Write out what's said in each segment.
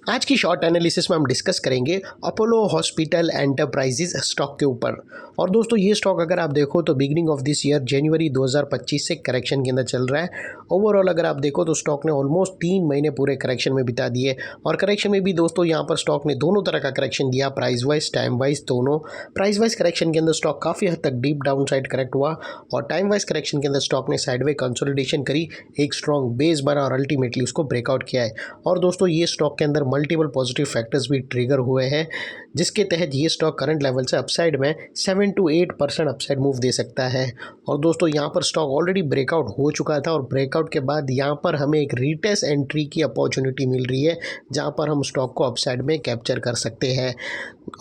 आज की short analysis में हम डिस्कस करेंगे अपोलो हॉस्पिटल एंटरप्राइजेज स्टॉक के ऊपर। और दोस्तों ये स्टॉक अगर आप देखो तो बिगिनिंग ऑफ दिस ईयर जनवरी 2025 से करेक्शन के अंदर चल रहा है। ओवरऑल अगर आप देखो तो स्टॉक ने ऑलमोस्ट 3 महीने पूरे करेक्शन में बिता दिए। और करेक्शन में भी दोस्तों यहाँ पर स्टॉक ने दोनों तरह का करेक्शन दिया, प्राइस वाइज टाइम वाइज दोनों। प्राइस वाइज करेक्शन के अंदर स्टॉक काफ़ी हद तक डीप डाउन साइड करेक्ट हुआ और टाइम वाइज करेक्शन के अंदर स्टॉक ने साइडवे कंसोलिडेशन करी, एक स्ट्रॉन्ग बेस बना और अल्टीमेटली उसको ब्रेकआउट किया है। और दोस्तों ये स्टॉक के अंदर मल्टीपल पॉजिटिव फैक्टर्स भी ट्रिगर हुए हैं, जिसके तहत ये स्टॉक करंट लेवल से अपसाइड में 7 to 8% अपसाइड मूव दे सकता है। और दोस्तों यहाँ पर स्टॉक ऑलरेडी ब्रेकआउट हो चुका था और ब्रेकआउट के बाद यहाँ पर हमें एक रिटेस्ट एंट्री की अपॉर्चुनिटी मिल रही है, जहाँ पर हम स्टॉक को अपसाइड में कैप्चर कर सकते हैं।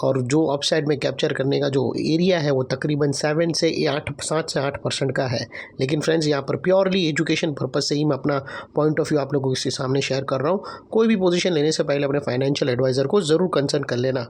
और जो अपसाइड में कैप्चर करने का जो एरिया है वो तकरीबन 7 से 8% का है। लेकिन फ्रेंड्स यहाँ पर प्योरली एजुकेशन पर्पज़ से ही मैं अपना पॉइंट ऑफ व्यू आप लोगों के सामने शेयर कर रहा हूँ। कोई भी पोजीशन लेने से पहले अपने फाइनेंशियल एडवाइज़र को ज़रूर कंसल्ट कर लेना।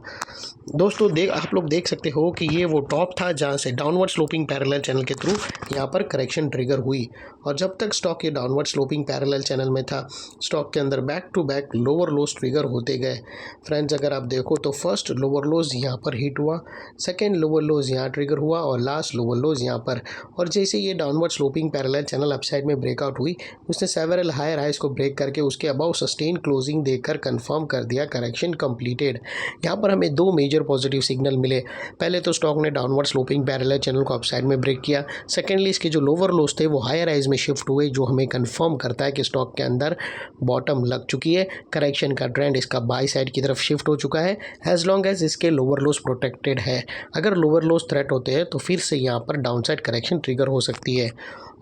दोस्तों आप लोग देख सकते हो कि ये वो टॉप था जहाँ से डाउनवर्ड स्लोपिंग पैरेलल चैनल के थ्रू यहाँ पर करेक्शन ट्रिगर हुई। और जब तक स्टॉक ये डाउनवर्ड स्लोपिंग पैरेलल चैनल में था, स्टॉक के अंदर back to back lower lows trigger होते गए। फ्रेंड्स अगर आप देखो तो फर्स्ट लोअर लोज यहाँ पर हिट हुआ, सेकेंड लोअर लोज यहाँ ट्रिगर हुआ और लास्ट लोअर लोज यहाँ पर। और जैसे ये downward sloping parallel channel upside में ब्रेकआउट हुई, उसने सेवरल हायर हाइज को ब्रेक करके उसके अबाउ सस्टेन क्लोजिंग देकर कंफर्म कर दिया करेक्शन कंप्लीटेड। यहाँ पर हमें दो मेजर पॉजिटिव सिग्नल मिले। पहले तो स्टॉक ने डाउनवर्ड स्लोपिंग पैरेलल चैनल को अपसाइड में ब्रेक किया। सेकेंडली इसके जो लोअर लोज थे वो हायर हाइज में शिफ्ट हुए, जो हमें कंफर्म करता है कि स्टॉक के अंदर बॉटम लग चुकी है। करेक्शन का ट्रेंड इसका बाई साइड की तरफ शिफ्ट हो चुका है, एज लॉन्ग एज इसके लोअर लोज प्रोटेक्टेड है। अगर लोअर लोज थ्रेट होते हैं तो फिर से यहाँ पर डाउन साइड करेक्शन ट्रिगर हो सकती है।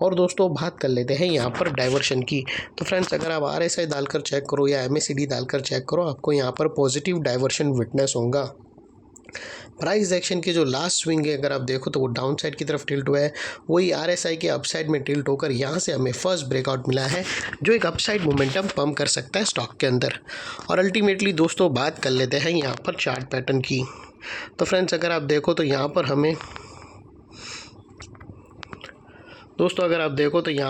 और दोस्तों बात कर लेते हैं यहाँ पर डाइवर्शन की। तो फ्रेंड्स अगर आप RSI डालकर चेक करो या MACD डालकर चेक करो, आपको यहाँ पर पॉजिटिव डाइवर्शन विटनेस होगा। प्राइस एक्शन की जो लास्ट स्विंग है अगर आप देखो तो वो डाउन साइड की तरफ टिल्ट हुआ है, वही RSI के अपसाइड में टिल्ट होकर यहाँ से हमें फर्स्ट ब्रेकआउट मिला है, जो एक अपसाइड मोमेंटम पंप कर सकता है स्टॉक के अंदर। और अल्टीमेटली दोस्तों बात कर लेते हैं यहाँ पर चार्ट पैटर्न की। तो फ्रेंड्स अगर आप देखो तो यहाँ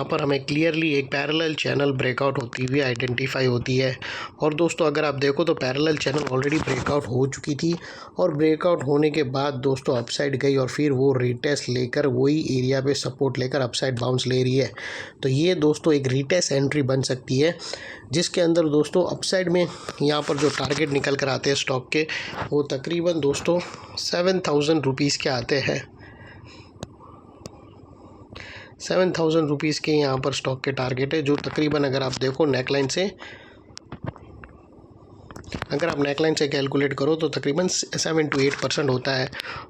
पर हमें क्लियरली एक पैरेलल चैनल ब्रेकआउट होती हुई आइडेंटिफाई होती है। और दोस्तों अगर आप देखो तो पैरेलल चैनल ऑलरेडी ब्रेकआउट हो चुकी थी और ब्रेकआउट होने के बाद दोस्तों अपसाइड गई और फिर वो रिटेस्ट लेकर वही एरिया पे सपोर्ट लेकर अपसाइड बाउंस ले रही है। तो ये दोस्तों एक रिटेस्ट एंट्री बन सकती है, जिसके अंदर दोस्तों अपसाइड में यहाँ पर जो टारगेट निकल कर आते हैं स्टॉक के, वो तकरीबन दोस्तों 7,000 रुपीज़ के आते हैं। 7,000 रुपीज़ के यहाँ पर स्टॉक के टारगेट है, जो तकरीबन अगर आप देखो नेकलाइन से कैलकुलेट करो तो तकरीबन 7 to 8% होता है।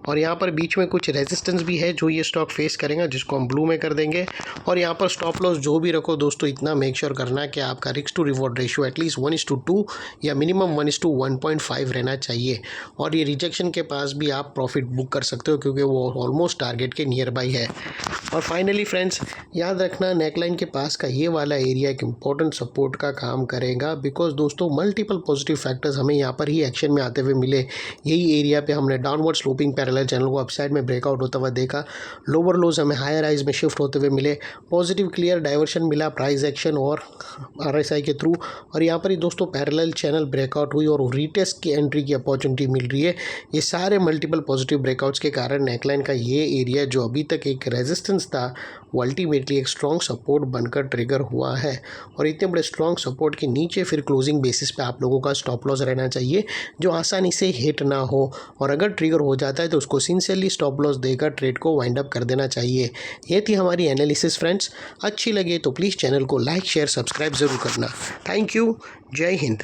और यहाँ पर बीच में कुछ रेजिस्टेंस भी है जो ये स्टॉक फेस करेगा, जिसको हम ब्लू में कर देंगे। और यहाँ पर स्टॉप लॉस जो भी रखो दोस्तों, इतना मेक श्योर करना कि आपका risk to reward ratio at least 1:2 या मिनिमम 1:1.5 रहना चाहिए। और ये रिजेक्शन के पास भी आप प्रॉफिट बुक कर सकते हो, क्योंकि वो ऑलमोस्ट टारगेट के नियर बाई है। और फाइनली फ्रेंड्स याद रखना, नेकलाइन के पास का ये वाला एरिया एक इम्पॉर्टेंट सपोर्ट का काम करेगा, बिकॉज दोस्तों मल्टीपल पॉजिटिव फैक्टर्स हमें यहाँ पर ही एक्शन में आते हुए मिले। यही एरिया पे हमने डाउनवर्ड स्लोपिंग पैरेलल चैनल को अपसाइड में ब्रेकआउट होता हुआ देखा, लोअर लोज हमें हायर हाइज में शिफ्ट होते हुए मिले, पॉजिटिव क्लियर डाइवर्शन मिला प्राइस एक्शन और RSI के थ्रू। और यहाँ पर ही दोस्तों पैरेलल चैनल ब्रेकआउट हुई और रिटेस्ट की एंट्री की अपॉर्चुनिटी मिल रही है। ये सारे मल्टीपल पॉजिटिव ब्रेकआउट्स के कारण नेकलाइन का ये एरिया जो अभी तक एक रेजिस्टेंस था, वो अल्टीमेटली एक स्ट्रॉन्ग सपोर्ट बनकर ट्रिगर हुआ है। और इतने बड़े स्ट्रॉन्ग सपोर्ट के नीचे फिर क्लोजिंग बेसिस पे आप लोगों का स्टॉप लॉस रहना चाहिए, जो आसानी से हिट ना हो। और अगर ट्रिगर हो जाता है तो उसको सिंसियरली स्टॉप लॉस देकर ट्रेड को वाइंड अप कर देना चाहिए। ये थी हमारी एनालिसिस फ्रेंड्स। अच्छी लगे तो प्लीज़ चैनल को लाइक शेयर सब्सक्राइब ज़रूर करना। Thank you. जय हिंद।